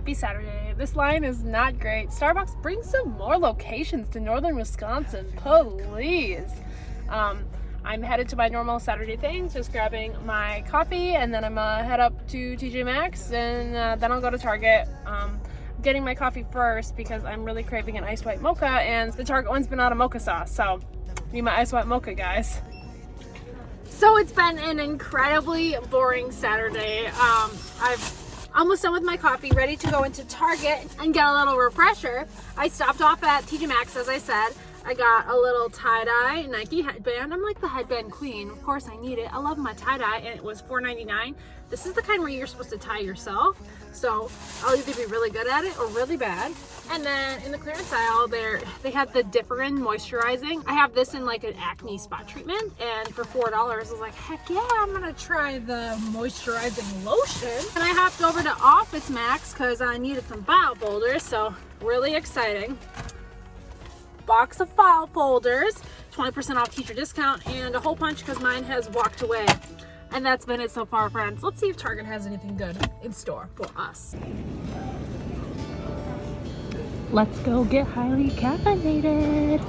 Happy Saturday. This line is not great. Starbucks, bring some more locations to northern Wisconsin, please. I'm headed to my normal Saturday things, just grabbing my coffee, and then I'm gonna head up to TJ Maxx, and then I'll go to Target. Getting my coffee first because I'm really craving an ice white mocha, and the Target one's been out of mocha sauce, so need my ice white mocha, guys. So it's been an incredibly boring Saturday. I've almost done with my coffee, ready to go into Target and get a little refresher. I stopped off at TJ Maxx, as I said. I got a little tie-dye Nike headband. I'm like the headband queen. Of course I need it. I love my tie-dye, and it was $4.99. This is the kind where you're supposed to tie yourself. So I'll either be really good at it or really bad. And then in the clearance aisle there, they had the Differin moisturizing. I have this in like an acne spot treatment, and for $4, I was like, heck yeah, I'm gonna try the moisturizing lotion. And I hopped over to Office Max because I needed some file folders, so really exciting. Box of file folders, 20% off teacher discount, and a whole bunch because mine has walked away. And that's been it so far, friends. Let's see if Target has anything good in store for us. Let's go get highly caffeinated.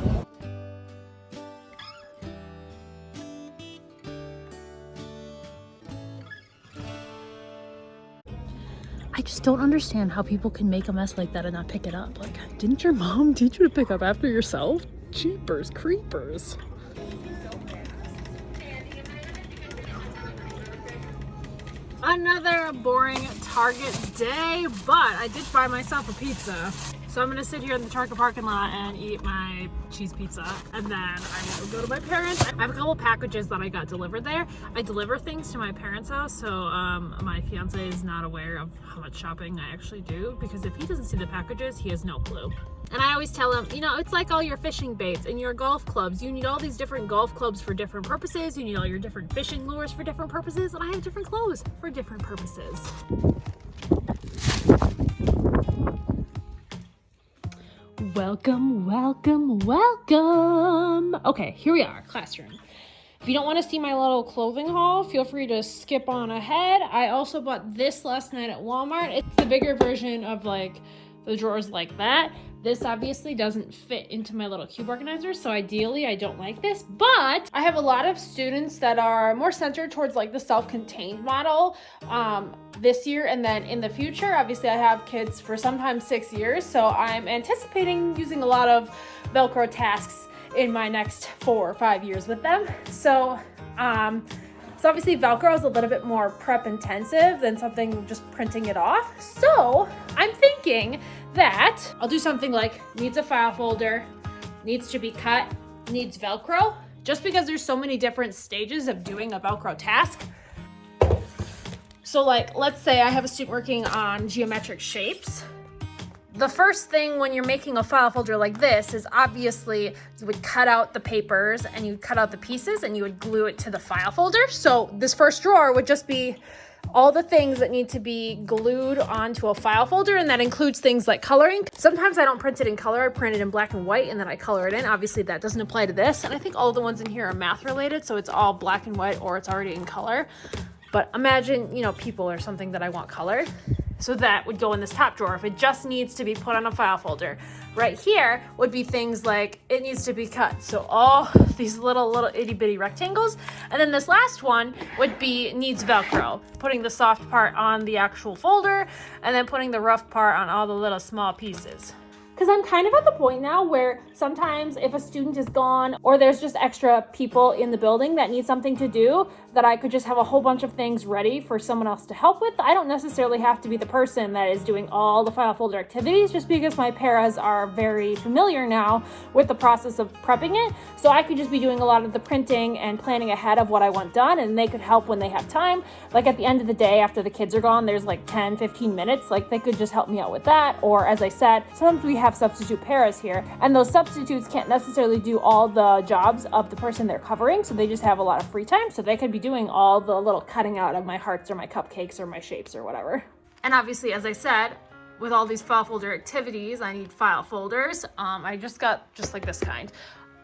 I just don't understand how people can make a mess like that and not pick it up. Like, didn't your mom teach you to pick up after yourself? Jeepers creepers. Another boring Target day, but I did buy myself a pizza. So I'm gonna sit here in the Target parking lot and eat my cheese pizza, and then I will go to my parents. I have a couple packages that I got delivered there. I deliver things to my parents' house, so my fiance is not aware of how much shopping I actually do, because if he doesn't see the packages, he has no clue. And I always tell him, you know, it's like all your fishing baits and your golf clubs. You need all these different golf clubs for different purposes. You need all your different fishing lures for different purposes, and I have different clothes for different purposes. Welcome, welcome, welcome. Okay, here we are, classroom. If you don't want to see my little clothing haul, feel free to skip on ahead. I also bought this last night at Walmart. It's the bigger version of like the drawers like that. This obviously doesn't fit into my little cube organizer, so ideally I don't like this, but I have a lot of students that are more centered towards like the self-contained model this year, and then in the future, obviously I have kids for sometimes 6 years, so I'm anticipating using a lot of Velcro tasks in my next 4 or 5 years with them. So obviously Velcro is a little bit more prep intensive than something just printing it off. So I'm thinking that I'll do something like needs a file folder, needs to be cut, needs Velcro, just because there's so many different stages of doing a Velcro task. So like, let's say I have a student working on geometric shapes. The first thing when you're making a file folder like this is obviously you would cut out the papers and you would cut out the pieces and you would glue it to the file folder. So this first drawer would just be all the things that need to be glued onto a file folder, and that includes things like coloring. Sometimes I don't print it in color, I print it in black and white and then I color it in. Obviously that doesn't apply to this, and I think all the ones in here are math related, so it's all black and white or it's already in color. But imagine, you know, people or something that I want colored. So that would go in this top drawer if it just needs to be put on a file folder. Right here would be things like it needs to be cut. So all these little itty bitty rectangles. And then this last one would be needs Velcro, putting the soft part on the actual folder and then putting the rough part on all the little small pieces. Because I'm kind of at the point now where sometimes if a student is gone or there's just extra people in the building that need something to do, that I could just have a whole bunch of things ready for someone else to help with. I don't necessarily have to be the person that is doing all the file folder activities, just because my paras are very familiar now with the process of prepping it. So I could just be doing a lot of the printing and planning ahead of what I want done, and they could help when they have time. Like at the end of the day, after the kids are gone, there's like 10, 15 minutes, like they could just help me out with that. Or as I said, sometimes we have substitute paras here, and those substitutes can't necessarily do all the jobs of the person they're covering, so they just have a lot of free time, so they could be doing all the little cutting out of my hearts or my cupcakes or my shapes or whatever. And obviously, as I said, with all these file folder activities, I need file folders. I just got just like this kind.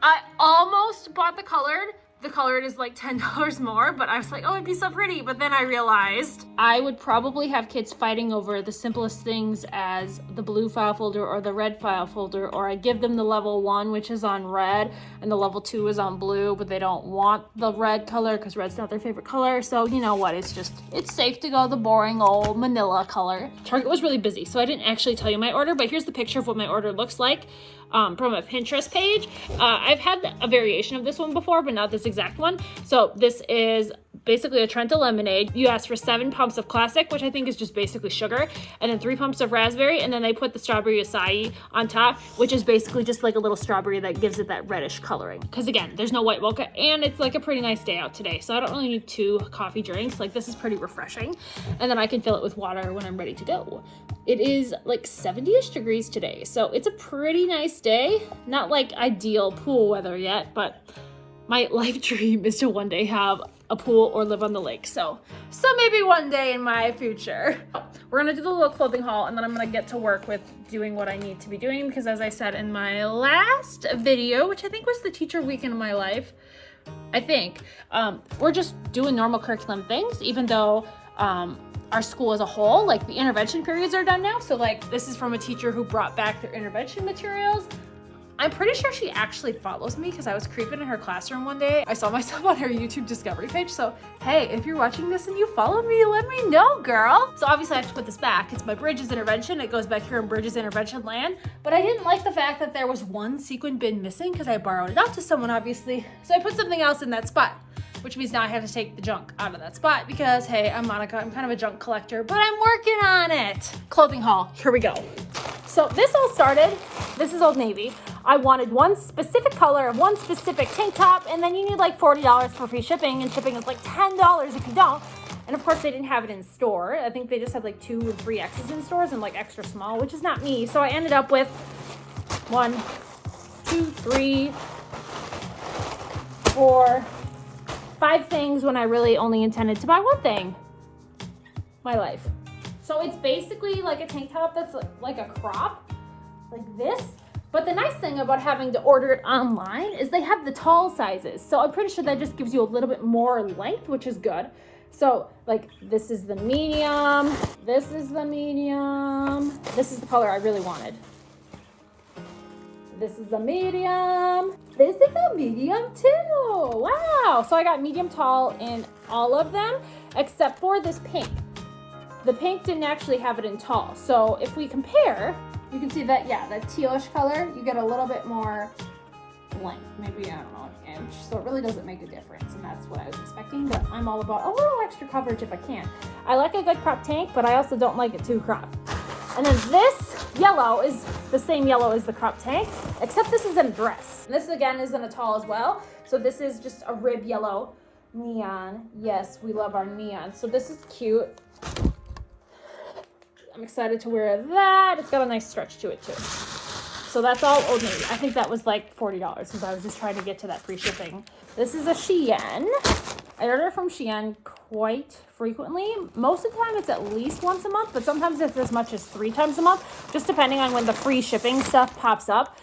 I almost bought the colored, the color is like $10 more, but I was like, oh, it'd be so pretty. But then I realized I would probably have kids fighting over the simplest things as the blue file folder or the red file folder, or I give them the level 1, which is on red, and the level 2 is on blue, but they don't want the red color because red's not their favorite color. So you know what, it's safe to go the boring old manila color. Target was really busy, so I didn't actually tell you my order, but here's the picture of what my order looks like. From a Pinterest page. I've had a variation of this one before, but not this exact one. So this is basically a Trenta lemonade. You ask for 7 pumps of classic, which I think is just basically sugar, and then 3 pumps of raspberry, and then they put the strawberry acai on top, which is basically just like a little strawberry that gives it that reddish coloring. Because again, there's no white mocha, and it's like a pretty nice day out today, so I don't really need 2 coffee drinks. Like, this is pretty refreshing, and then I can fill it with water when I'm ready to go. It is like 70-ish degrees today, so it's a pretty nice day. Not like ideal pool weather yet, but my life dream is to one day have a pool or live on the lake. So maybe one day in my future. We're gonna do the little clothing haul, and then I'm gonna get to work with doing what I need to be doing, because as I said in my last video, which I think was the teacher weekend of my life, I think, we're just doing normal curriculum things, even though our school as a whole, like the intervention periods are done now. So like, this is from a teacher who brought back their intervention materials. I'm pretty sure she actually follows me because I was creeping in her classroom one day. I saw myself on her YouTube discovery page. So, hey, if you're watching this and you follow me, let me know, girl. So obviously I have to put this back. It's my Bridges intervention. It goes back here in Bridges intervention land. But I didn't like the fact that there was one sequin bin missing because I borrowed it out to someone, obviously. So I put something else in that spot, which means now I have to take the junk out of that spot because, hey, I'm Monica. I'm kind of a junk collector, but I'm working on it. Clothing haul, here we go. So this all started, this is Old Navy. I wanted one specific color of one specific tank top, and then you need like $40 for free shipping, and shipping is like $10 if you don't. And of course they didn't have it in store. I think they just had like 2 and 3X's in stores and like extra small, which is not me. So I ended up with 1, 2, 3, 4, 5 things when I really only intended to buy 1 thing. My life. So it's basically like a tank top that's like a crop, like this. But the nice thing about having to order it online is they have the tall sizes. So I'm pretty sure that just gives you a little bit more length, which is good. So like, this is the medium, this is the medium, this is the color I really wanted. This is the medium, this is a medium too. Wow, so I got medium tall in all of them, except for this pink. The pink didn't actually have it in tall. So if we compare, you can see that, yeah, that tealish color, you get a little bit more length, maybe, I don't know, an inch. So it really doesn't make a difference, and that's what I was expecting, but I'm all about a little extra coverage if I can. I like a good crop tank, but I also don't like it too cropped. And then this yellow is the same yellow as the crop tank, except this is in a dress. And this again is in a tall as well. So this is just a rib yellow neon. Yes, we love our neon. So this is cute. I'm excited to wear that. It's got a nice stretch to it too. So that's all Old Navy. I think that was like $40 because I was just trying to get to that free shipping. This is a Shein. I order from Shein quite frequently. Most of the time it's at least once a month, but sometimes it's as much as 3 times a month, just depending on when the free shipping stuff pops up.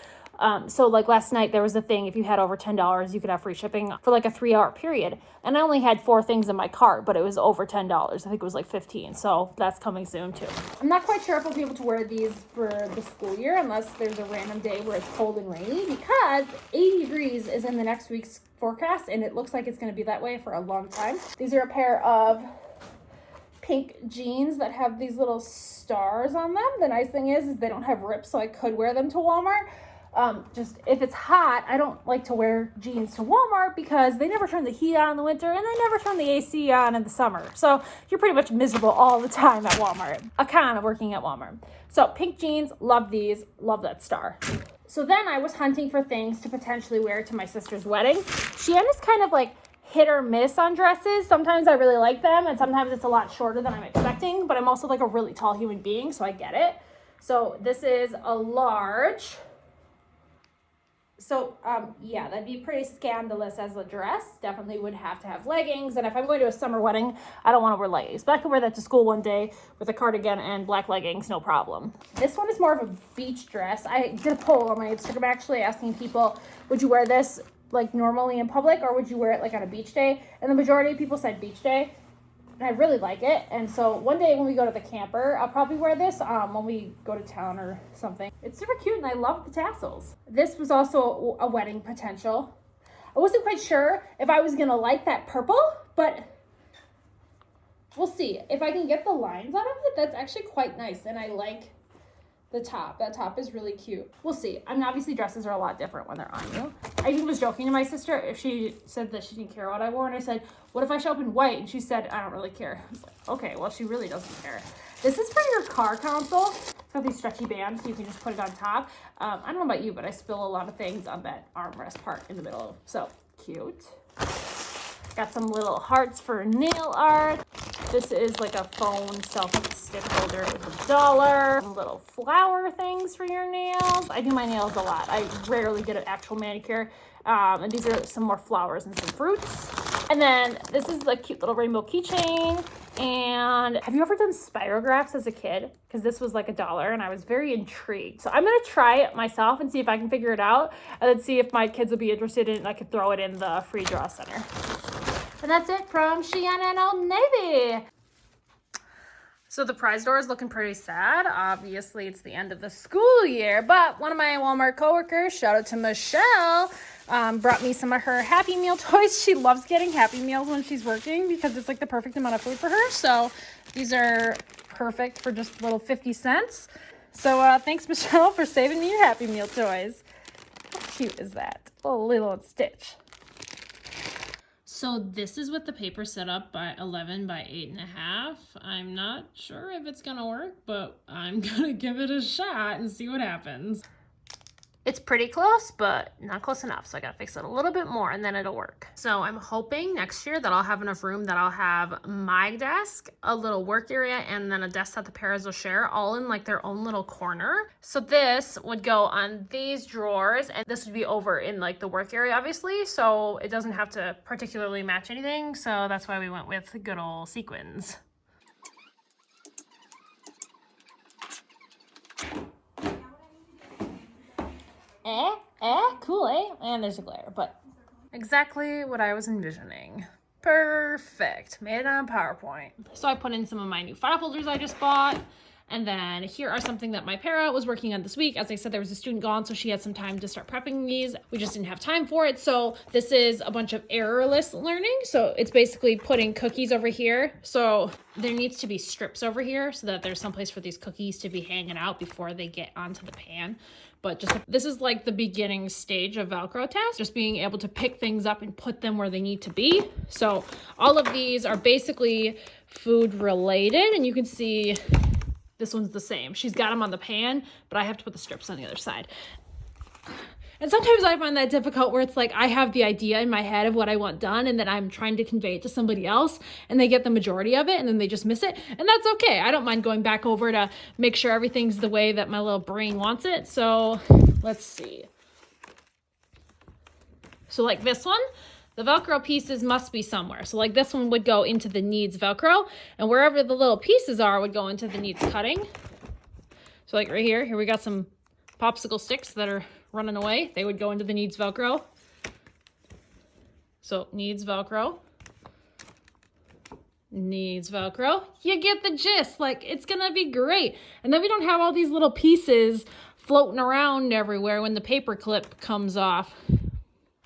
So like last night there was a thing, if you had over $10, you could have free shipping for like a 3-hour period. And I only had 4 things in my cart, but it was over $10. I think it was like 15. So that's coming soon too. I'm not quite sure if I'll be able to wear these for the school year unless there's a random day where it's cold and rainy, because 80 degrees is in the next week's forecast, and it looks like it's going to be that way for a long time. These are a pair of pink jeans that have these little stars on them. The nice thing is they don't have rips, so I could wear them to Walmart. Just if it's hot, I don't like to wear jeans to Walmart because they never turn the heat on in the winter and they never turn the AC on in the summer. So you're pretty much miserable all the time at Walmart. A con of working at Walmart. So pink jeans, love these, love that star. So then I was hunting for things to potentially wear to my sister's wedding. Shein is kind of like hit or miss on dresses. Sometimes I really like them and sometimes it's a lot shorter than I'm expecting, but I'm also like a really tall human being, so I get it. So this is a large. So, yeah, that'd be pretty scandalous as a dress. Definitely would have to have leggings. And if I'm going to a summer wedding, I don't want to wear leggings. But I could wear that to school one day with a cardigan and black leggings, no problem. This one is more of a beach dress. I did a poll on my Instagram actually asking people, would you wear this like normally in public, or would you wear it like on a beach day? And the majority of people said beach day. And I really like it. And so one day when we go to the camper, I'll probably wear this when we go to town or something. It's super cute and I love the tassels. This was also a wedding potential. I wasn't quite sure if I was gonna like that purple, but we'll see. If I can get the lines out of it, that's actually quite nice. And I like the top. That top is really cute. We'll see. I mean, obviously dresses are a lot different when they're on you. I even was joking to my sister if she said that she didn't care what I wore. And I said, what if I show up in white? And she said, I don't really care. I was like, okay, well, she really doesn't care. This is for your car console. It's got these stretchy bands, so you can just put it on top. I don't know about you, but I spill a lot of things on that armrest part in the middle. So cute. Got some little hearts for nail art. This is like a phone selfie-stick holder with $1. Some little flower things for your nails. I do my nails a lot. I rarely get an actual manicure. And these are some more flowers and some fruits. And then this is a cute little rainbow keychain. And have you ever done spirographs as a kid? Because this was like $1 and I was very intrigued. So I'm going to try it myself and see if I can figure it out. And then see if my kids will be interested in it and I could throw it in the free draw center. And that's it from Shein and Old Navy. So the prize door is looking pretty sad. Obviously, it's the end of the school year, but one of my Walmart coworkers, shout out to Michelle, brought me some of her Happy Meal toys. She loves getting Happy Meals when she's working because it's like the perfect amount of food for her. So these are perfect for just little 50 cents. So thanks, Michelle, for saving me your Happy Meal toys. How cute is that? Oh, Lilo and Stitch. So this is what the paper set up by 11 by 8.5. I'm not sure if it's gonna work, but I'm gonna give it a shot and see what happens. It's pretty close, but not close enough. So I gotta fix it a little bit more and then it'll work. So I'm hoping next year that I'll have enough room that I'll have my desk, a little work area, and then a desk that the pairs will share all in like their own little corner. So this would go on these drawers and this would be over in like the work area, obviously. So it doesn't have to particularly match anything. So that's why we went with good old sequins. Cool, eh? And there's a glare, but exactly what I was envisioning. Perfect. Made it on PowerPoint. So I put in some of my new file folders I just bought. And then here are something that my para was working on this week. As I said, there was a student gone, so she had some time to start prepping these. We just didn't have time for it. So this is a bunch of errorless learning. So it's basically putting cookies over here. So there needs to be strips over here so that there's some place for these cookies to be hanging out before they get onto the pan. But just this is like the beginning stage of Velcro tasks, just being able to pick things up and put them where they need to be. So all of these are basically food related, and you can see this one's the same. She's got them on the pan, but I have to put the strips on the other side. And sometimes I find that difficult where it's like I have the idea in my head of what I want done and then I'm trying to convey it to somebody else and they get the majority of it and then they just miss it. And that's okay. I don't mind going back over to make sure everything's the way that my little brain wants it. So let's see. So like this one, the Velcro pieces must be somewhere. So like this one would go into the needs Velcro and wherever the little pieces are would go into the needs cutting. So like right here we got some popsicle sticks that are running away. They would go into the needs Velcro. So needs Velcro. Needs Velcro. You get the gist. Like it's gonna be great. And then we don't have all these little pieces floating around everywhere when the paper clip comes off.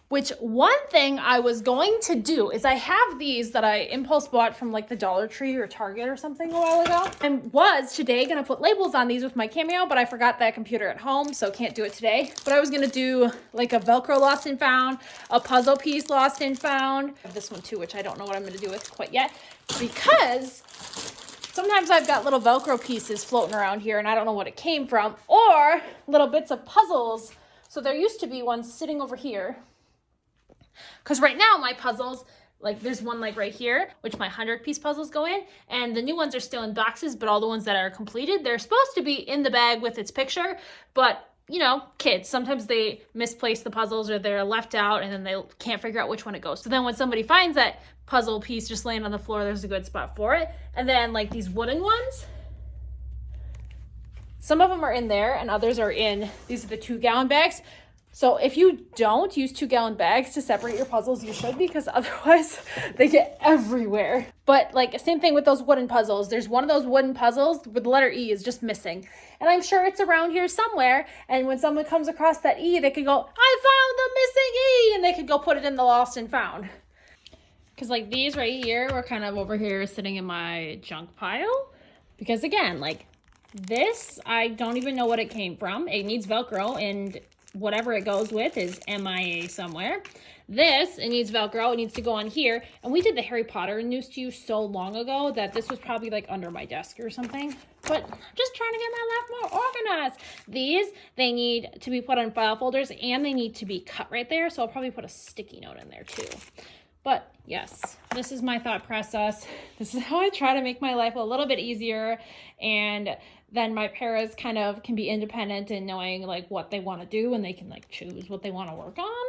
Which one thing I was going to do is I have these that I impulse bought from like the Dollar Tree or Target or something a while ago. And was today gonna put labels on these with my Cameo, but I forgot that computer at home, so can't do it today. But I was gonna do like a Velcro lost and found, a puzzle piece lost and found. I have this one too, which I don't know what I'm gonna do with quite yet, because sometimes I've got little Velcro pieces floating around here and I don't know what it came from, or little bits of puzzles. So there used to be one sitting over here. Because right now my puzzles, like there's one like right here, which my 100-piece puzzles go in, and the new ones are still in boxes, but all the ones that are completed, they're supposed to be in the bag with its picture, but you know, kids, sometimes they misplace the puzzles or they're left out and then they can't figure out which one it goes. So then when somebody finds that puzzle piece just laying on the floor, there's a good spot for it. And then like these wooden ones, some of them are in there and others are in, these are the 2-gallon bags. So if you don't use 2-gallon bags to separate your puzzles, you should, because otherwise they get everywhere. But like, same thing with those wooden puzzles. There's one of those wooden puzzles with the letter E is just missing. And I'm sure it's around here somewhere. And when someone comes across that E, they could go, I found the missing E! And they could go put it in the lost and found. Because like these right here were kind of over here sitting in my junk pile. Because again, like this, I don't even know what it came from. It needs Velcro, and whatever it goes with is MIA somewhere. This, it needs Velcro, it needs to go on here. And we did the Harry Potter news to you so long ago that this was probably like under my desk or something. But I'm just trying to get my life more organized. These, they need to be put on file folders, and they need to be cut right there. So I'll probably put a sticky note in there too. But yes, this is my thought process. This is how I try to make my life a little bit easier, and then my parents kind of can be independent in knowing like what they want to do, and they can like choose what they want to work on.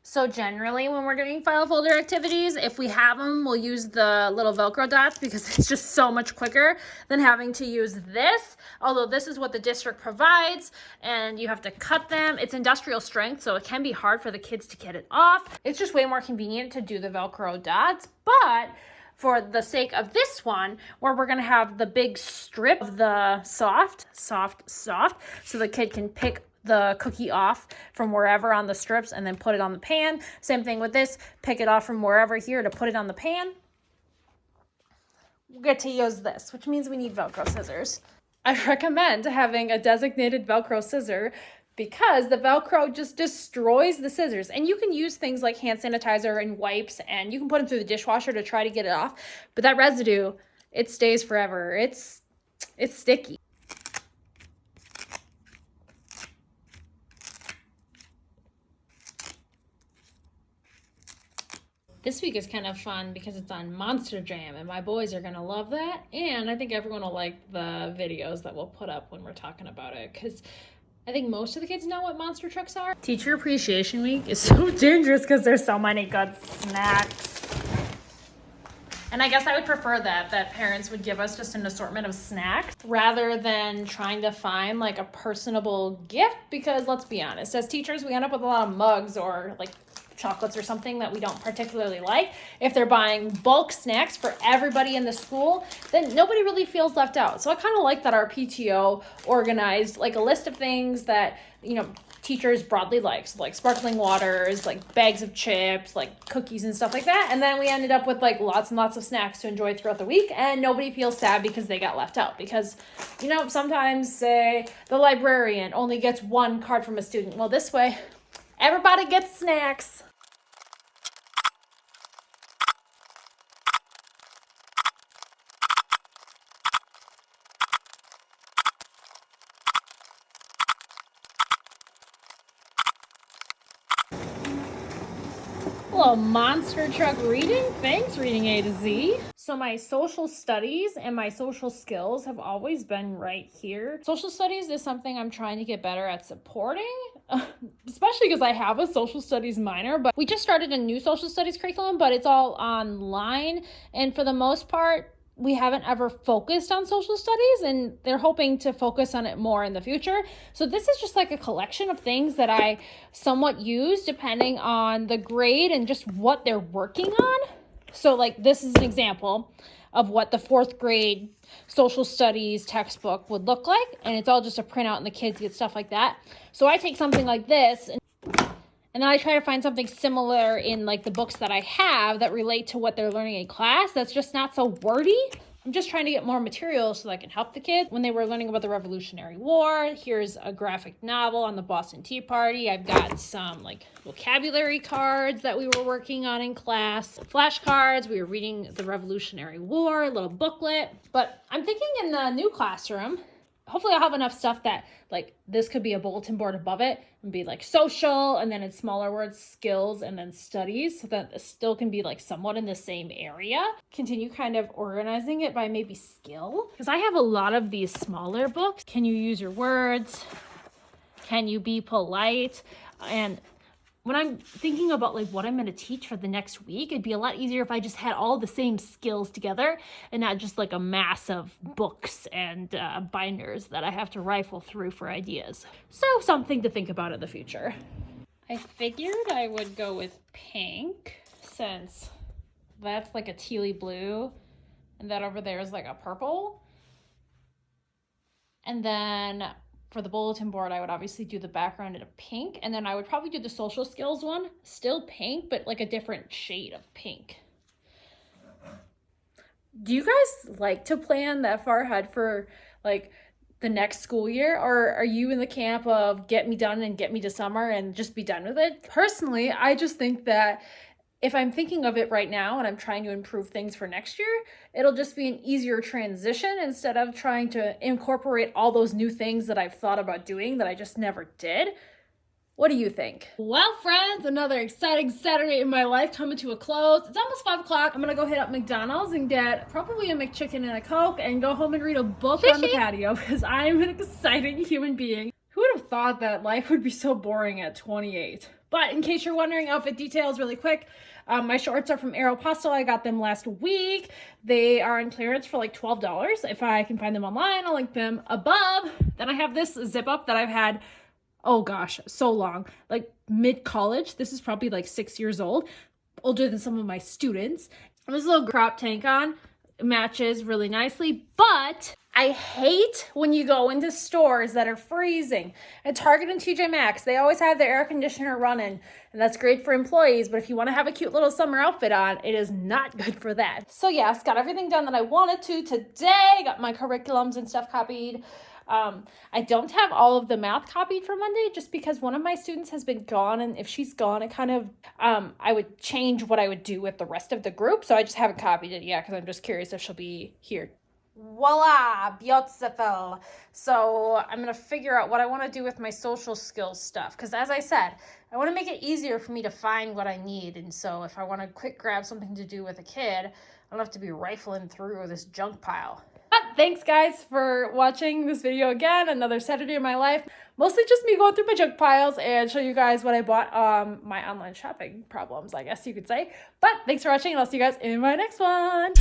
So generally when we're doing file folder activities, if we have them, we'll use the little Velcro dots because it's just so much quicker than having to use this. Although this is what the district provides and you have to cut them. It's industrial strength, so it can be hard for the kids to get it off. It's just way more convenient to do the Velcro dots, but for the sake of this one, where we're gonna have the big strip of the soft, so the kid can pick the cookie off from wherever on the strips and then put it on the pan. Same thing with this, pick it off from wherever here to put it on the pan. We'll get to use this, which means we need Velcro scissors. I recommend having a designated Velcro scissor because the Velcro just destroys the scissors. And you can use things like hand sanitizer and wipes, and you can put them through the dishwasher to try to get it off. But that residue, it stays forever. It's sticky. This week is kind of fun because it's on Monster Jam, and my boys are going to love that. And I think everyone will like the videos that we'll put up when we're talking about it, because I think most of the kids know what monster trucks are. Teacher Appreciation Week is so dangerous because there's so many good snacks. And I guess I would prefer that parents would give us just an assortment of snacks rather than trying to find like a personable gift, because let's be honest, as teachers, we end up with a lot of mugs or like chocolates or something that we don't particularly like. If they're buying bulk snacks for everybody in the school, then nobody really feels left out. So I kind of like that our PTO organized like a list of things that, you know, teachers broadly like. So like sparkling waters, like bags of chips, like cookies and stuff like that. And then we ended up with like lots and lots of snacks to enjoy throughout the week, and nobody feels sad because they got left out. Because, you know, sometimes say the librarian only gets one card from a student. Well, this way, everybody gets snacks. Hello, monster truck reading. Thanks, reading A to Z. So my social studies and my social skills have always been right here. Social studies is something I'm trying to get better at supporting, especially because I have a social studies minor, but we just started a new social studies curriculum, but it's all online. And for the most part, we haven't ever focused on social studies, and they're hoping to focus on it more in the future. So this is just like a collection of things that I somewhat use depending on the grade and just what they're working on. So like this is an example of what the 4th grade social studies textbook would look like. And it's all just a printout and the kids get stuff like that. So I take something like this and then I try to find something similar in like the books that I have that relate to what they're learning in class that's just not so wordy. I'm just trying to get more material so that I can help the kids. When they were learning about the Revolutionary War, here's a graphic novel on the Boston Tea Party. I've got some like vocabulary cards that we were working on in class. Flashcards, we were reading the Revolutionary War, a little booklet. But I'm thinking in the new classroom, hopefully I'll have enough stuff that like this could be a bulletin board above it and be like social, and then in smaller words, skills, and then studies, so that it still can be like somewhat in the same area. Continue kind of organizing it by maybe skill, because I have a lot of these smaller books. Can you use your words? Can you be polite? And when I'm thinking about like what I'm going to teach for the next week, it'd be a lot easier if I just had all the same skills together and not just like a mass of books and binders that I have to rifle through for ideas. So something to think about in the future. I figured I would go with pink since that's like a tealy blue and that over there is like a purple. And then for the bulletin board, I would obviously do the background in a pink, and then I would probably do the social skills one, still pink, but like a different shade of pink. Do you guys like to plan that far ahead for like the next school year, or are you in the camp of get me done and get me to summer and just be done with it? Personally, I just think that if I'm thinking of it right now and I'm trying to improve things for next year, it'll just be an easier transition instead of trying to incorporate all those new things that I've thought about doing that I just never did. What do you think? Well, friends, another exciting Saturday in my life coming to a close. It's almost 5 o'clock. I'm gonna go hit up McDonald's and get probably a McChicken and a Coke and go home and read a book on the patio because I'm an exciting human being. Who would have thought that life would be so boring at 28? But in case you're wondering, outfit details really quick. My shorts are from Aeropostale. I got them last week. They are on clearance for like $12. If I can find them online, I'll link them above. Then I have this zip up that I've had, oh gosh, so long, like mid-college. This is probably like 6 years old, older than some of my students. And this little crop tank on matches really nicely, but I hate when you go into stores that are freezing. At Target and TJ Maxx, they always have their air conditioner running, and that's great for employees, but if you want to have a cute little summer outfit on, it is not good for that. So yes, got everything done that I wanted to today. Got my curriculums and stuff copied. I don't have all of the math copied for Monday just because one of my students has been gone, and if she's gone, it kind of, I would change what I would do with the rest of the group, so I just haven't copied it yet because I'm just curious if she'll be here. Voila, beautiful. So I'm going to figure out what I want to do with my social skills stuff because as I said, I want to make it easier for me to find what I need, and so if I want to quick grab something to do with a kid, I don't have to be rifling through this junk pile. But thanks guys for watching this video again, another Saturday in my life. Mostly just me going through my junk piles and show you guys what I bought, my online shopping problems, I guess you could say. But thanks for watching and I'll see you guys in my next one.